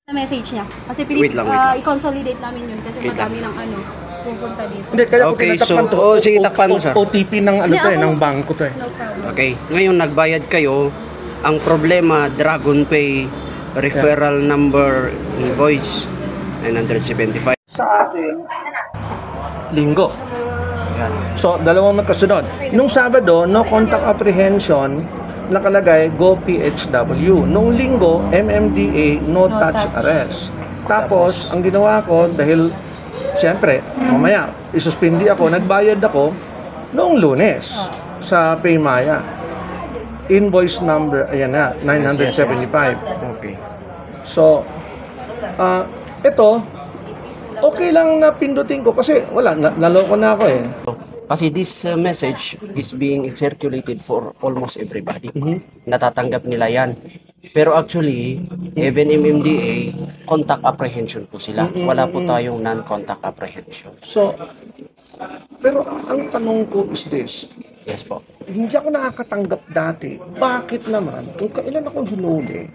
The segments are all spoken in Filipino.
message niya. Kasi Wait lang, wait lang. i-consolidate namin yun kasi Wait madami ng pupunta dito. Hindi, kaya ko Okay, tinatakpan so- to. oh, sige, takpan mo, sir. OTP ng ano Hindi, to eh, ako- ng bangko to eh. No problem. Okay. Ngayon, nagbayad kayo. Ang problema, Dragon Pay, referral number, invoice, 975. Sa akin, linggo. Yan. So, dalawang magkasunod. Nung Sabado, no contact apprehension, nakalagay go PHW. Nung Linggo, MMDA, no touch arrest. Tapos, ang ginawa ko, dahil, siyempre, mamaya, isuspindi ako, nagbayad ako, noong Lunes, sa Paymaya. Invoice number, ayan na, 975. Okay. So, ito, okay lang na pindutin ko kasi wala, naloko na ako eh. Kasi this message is being circulated for almost everybody. Mhm. Natatanggap nila yan. Pero actually, even MMDA, contact apprehension po sila. Wala po tayong non-contact apprehension. So, pero ang tanong ko is this, Yes po. hindi ako nakakatanggap dati. Bakit naman? Kung kailan ako hinuli,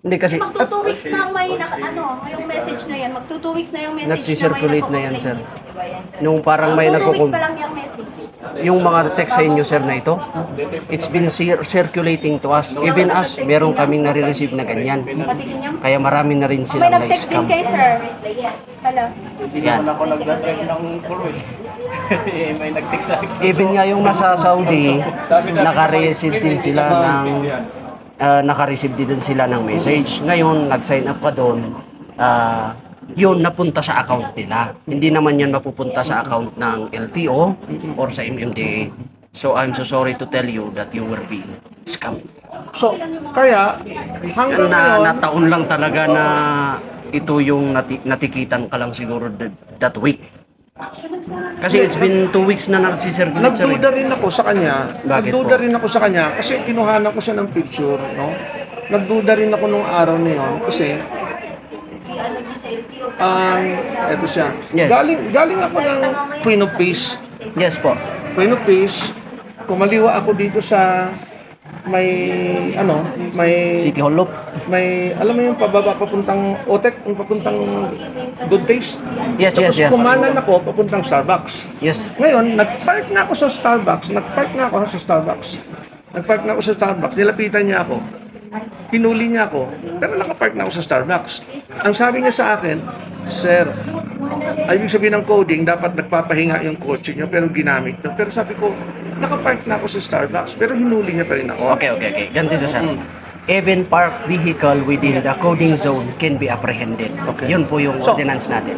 Hindi kasi, Magto 2 weeks na may yung message na yan. Magto 2 weeks na yung message nagsisirculate na yan, sir. nagko-complain. Nung parang may 2 weeks nagkukum... pa lang yung message. Yung mga text sa inyo, sir, na ito, it's been circulating to us. Even us, meron kaming nare-receive na ganyan. Pati din yung... Kaya marami na rin May silang nag-text din na-scam. kay sir. Hello. Yan. ako nag-drive ng Kuwait. May nag-text sa akin. Even nga yung nasa Saudi, naka-receive din sila ng naka-receive din sila ng message. Ngayon, nag-sign up ka doon, yun napunta sa account nila. Hindi naman yan mapupunta sa account ng LTO or sa MMDA. So I'm so sorry to tell you that you were being scammed. so, kaya, hanggang ngayon, Nataon lang talaga na ito yung natikitan ka lang siguro that week. Kasi it's been 2 weeks na nagsisirculate sir. nagduda rin ako sa kanya. Bakit Nagduda po? rin ako sa kanya kasi kinuhanan ko siya ng picture, no? Nagduda rin ako nung araw na yun kasi eto siya. Yes. Galing ako ng Queen of Peace. Yes po. Queen of Peace, kumaliwa ako dito sa may City Hall Loop. alam mo yung pababa papuntang Otek, yung papuntang Good Taste. Yes, yes, yes. Kumanan ako papuntang Starbucks. Yes. Ngayon, nagpark na ako sa Starbucks. Nilapitan niya ako. Pinuli niya ako. Pero nakapark na ako sa Starbucks. Ang sabi niya sa akin, Sir, ibig sabihin ng coding, dapat nagpapahinga yung kotse niyo pero ginamit niyo. Pero sabi ko, nakapark na ako sa Starbucks. Pero hinuli niya pa rin ako. Okay. Ganito sa sir. Even parked vehicle within the coding zone can be apprehended. Okay. Yun po yung So, ordinance natin.